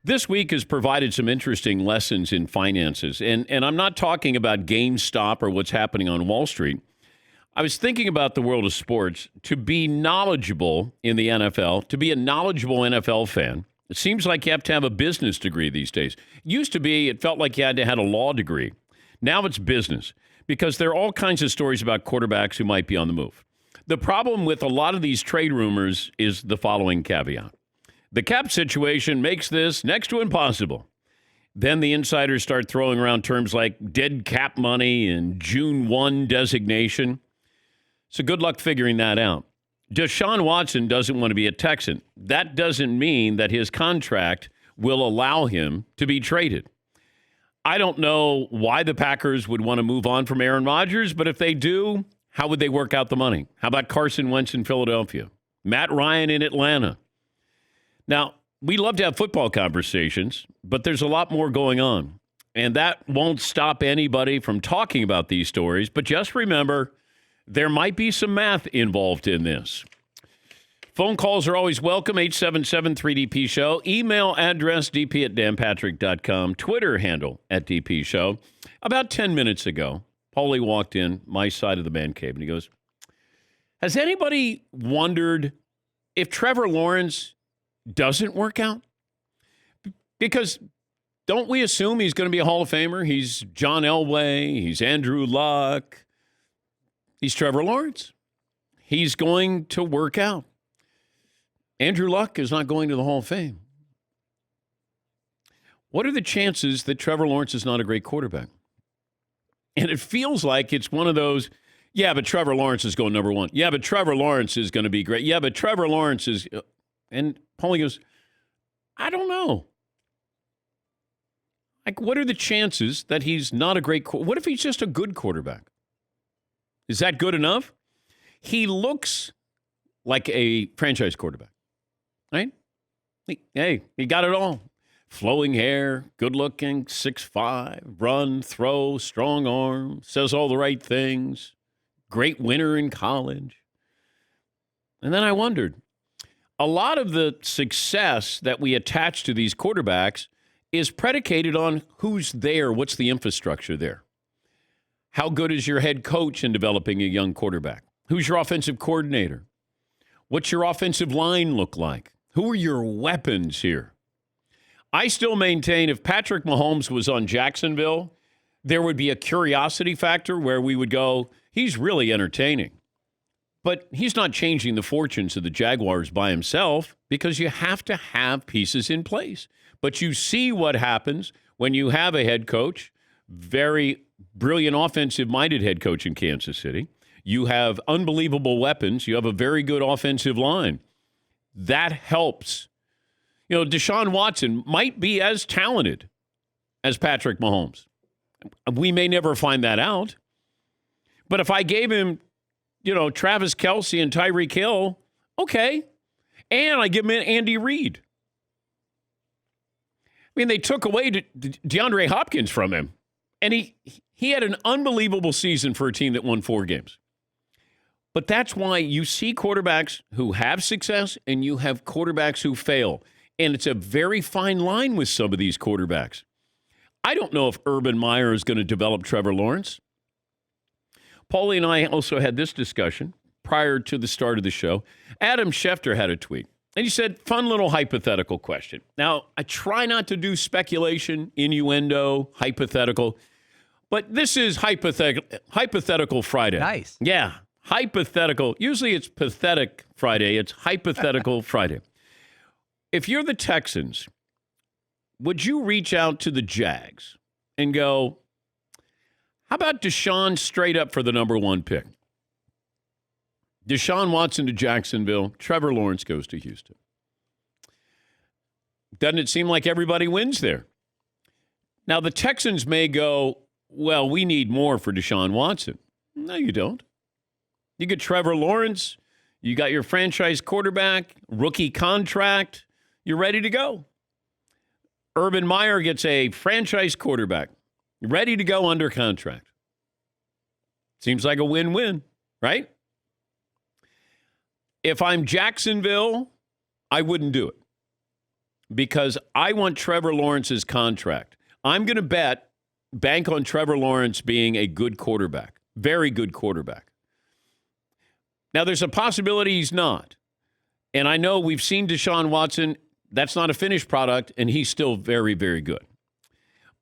This week has provided some interesting lessons in finances. And I'm not talking about GameStop or what's happening on Wall Street. I was thinking about the world of sports. To be knowledgeable in the NFL, to be a knowledgeable NFL fan, it seems like you have to have a business degree these days. It used to be, it felt like you had to have a law degree. Now it's business because there are all kinds of stories about quarterbacks who might be on the move. The problem with a lot of these trade rumors is the following caveat. The cap situation makes this next to impossible. Then the insiders start throwing around terms like dead cap money and June 1 designation. So good luck figuring that out. Deshaun Watson doesn't want to be a Texan. That doesn't mean that his contract will allow him to be traded. I don't know why the Packers would want to move on from Aaron Rodgers, but if they do, how would they work out the money? How about Carson Wentz in Philadelphia? Matt Ryan in Atlanta? Now, we love to have football conversations, but there's a lot more going on. And that won't stop anybody from talking about these stories. But just remember, there might be some math involved in this. Phone calls are always welcome, 877-3DP-SHOW. Email address, dp@danpatrick.com. Twitter handle, @DP-SHOW. About 10 minutes ago, Paulie walked in my side of the man cave, and he goes, has anybody wondered if Trevor Lawrence doesn't work out? Because don't we assume he's going to be a Hall of Famer? He's John Elway. He's Andrew Luck. He's Trevor Lawrence. He's going to work out. Andrew Luck is not going to the Hall of Fame. What are the chances that Trevor Lawrence is not a great quarterback? And it feels like it's one of those, yeah, but Trevor Lawrence is going number one. Yeah, but Trevor Lawrence is going to be great. Yeah, but Trevor Lawrence is... And Paulie goes, I don't know. Like, what are the chances that he's not a great what if he's just a good quarterback? Is that good enough? He looks like a franchise quarterback, right? Hey, he got it all. Flowing hair, good looking, 6'5", run, throw, strong arm, says all the right things, great winner in college. And then I wondered, a lot of the success that we attach to these quarterbacks is predicated on who's there, what's the infrastructure there. How good is your head coach in developing a young quarterback? Who's your offensive coordinator? What's your offensive line look like? Who are your weapons here? I still maintain if Patrick Mahomes was on Jacksonville, there would be a curiosity factor where we would go, he's really entertaining. But he's not changing the fortunes of the Jaguars by himself because you have to have pieces in place. But you see what happens when you have a head coach, very brilliant offensive-minded head coach in Kansas City. You have unbelievable weapons. You have a very good offensive line. That helps. You know, Deshaun Watson might be as talented as Patrick Mahomes. We may never find that out. But if I gave him, Travis Kelce and Tyreek Hill, okay. And I give him Andy Reid. I mean, they took away DeAndre Hopkins from him. And he had an unbelievable season for a team that won 4 games. But that's why you see quarterbacks who have success and you have quarterbacks who fail. And it's a very fine line with some of these quarterbacks. I don't know if Urban Meyer is going to develop Trevor Lawrence. Paulie and I also had this discussion prior to the start of the show. Adam Schefter had a tweet, and he said, fun little hypothetical question. Now, I try not to do speculation, innuendo, hypothetical, but this is hypothetical Friday. Nice. Yeah, hypothetical. Usually it's pathetic Friday. It's hypothetical Friday. If you're the Texans, would you reach out to the Jags and go, how about Deshaun straight up for the number 1 pick? Deshaun Watson to Jacksonville. Trevor Lawrence goes to Houston. Doesn't it seem like everybody wins there? Now, the Texans may go, well, we need more for Deshaun Watson. No, you don't. You get Trevor Lawrence. You got your franchise quarterback, rookie contract. You're ready to go. Urban Meyer gets a franchise quarterback, ready to go under contract. Seems like a win-win, right? If I'm Jacksonville, I wouldn't do it because I want Trevor Lawrence's contract. I'm going to bank on Trevor Lawrence being a good quarterback, very good quarterback. Now, there's a possibility he's not. And I know we've seen Deshaun Watson. That's not a finished product, and he's still very, very good.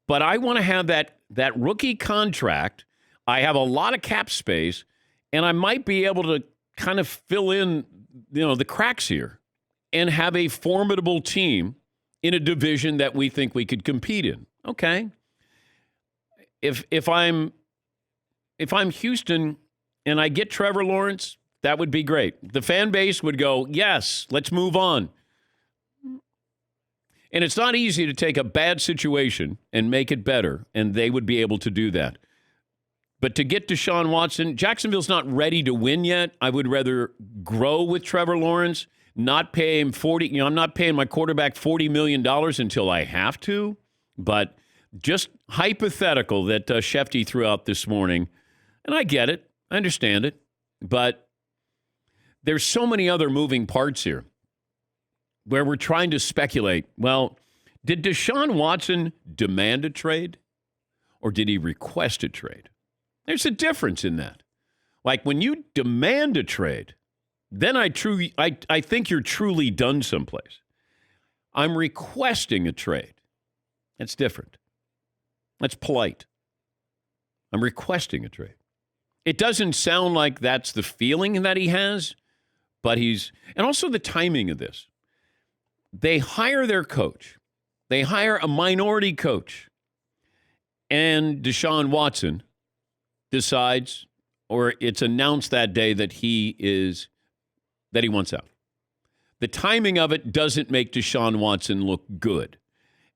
But I want to have that rookie contract. I have a lot of cap space, and I might be able to kind of fill in, the cracks here and have a formidable team in a division that we think we could compete in. Okay. If I'm Houston and I get Trevor Lawrence, that would be great. The fan base would go, yes, let's move on. And it's not easy to take a bad situation and make it better, and they would be able to do that. But to get Deshaun Watson, Jacksonville's not ready to win yet. I would rather grow with Trevor Lawrence, not pay him I'm not paying my quarterback $40 million until I have to. But just hypothetical that Shefty threw out this morning, and I get it. I understand it. But there's so many other moving parts here where we're trying to speculate. Well, did Deshaun Watson demand a trade, or did he request a trade? There's a difference in that. Like when you demand a trade, then I think you're truly done someplace. I'm requesting a trade. That's different. That's polite. I'm requesting a trade. It doesn't sound like that's the feeling that he has, but and also the timing of this. They hire their coach. They hire a minority coach. And Deshaun Watson decides, or it's announced that day that he wants out. The timing of it doesn't make Deshaun Watson look good.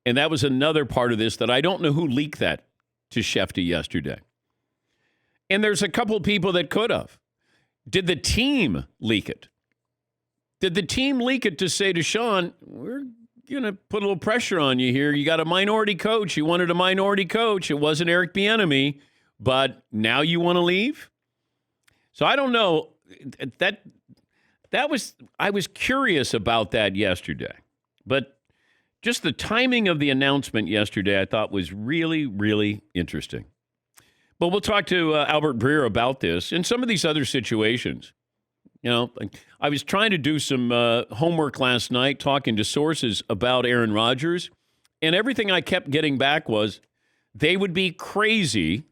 And that was another part of this that I don't know who leaked that to Shefty yesterday. And there's a couple people that could have. Did the team leak it? Did the team leak it to say to Sean, we're going to put a little pressure on you here. You got a minority coach. You wanted a minority coach. It wasn't Eric Bieniemy, but now you want to leave? So I don't know. I was curious about that yesterday. But just the timing of the announcement yesterday I thought was really, really interesting. But we'll talk to Albert Breer about this and some of these other situations. I was trying to do some homework last night, talking to sources about Aaron Rodgers, and everything I kept getting back was they would be crazy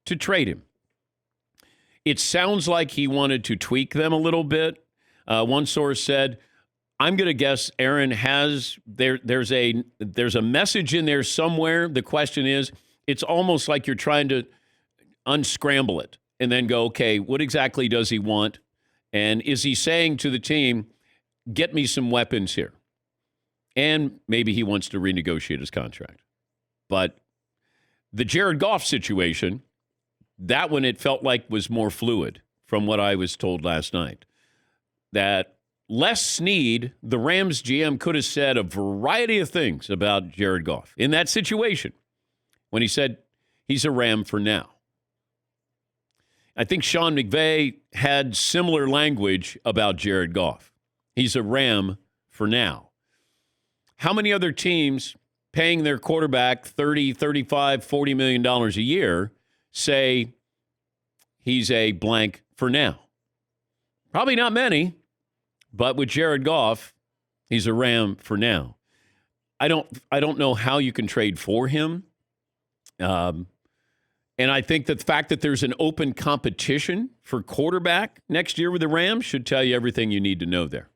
to trade him. It sounds like he wanted to tweak them a little bit. One source said, I'm going to guess Aaron there's a message in there somewhere. The question is, it's almost like you're trying to unscramble it and then go, okay, what exactly does he want? And is he saying to the team, get me some weapons here? And maybe he wants to renegotiate his contract. But the Jared Goff situation, that one it felt like was more fluid from what I was told last night. That Les Snead, the Rams GM, could have said a variety of things about Jared Goff in that situation when he said he's a Ram for now. I think Sean McVay had similar language about Jared Goff. He's a Ram for now. How many other teams paying their quarterback $30, $35, $40 million a year say he's a blank for now? Probably not many, but with Jared Goff, he's a Ram for now. I don't know how you can trade for him. And I think that the fact that there's an open competition for quarterback next year with the Rams should tell you everything you need to know there.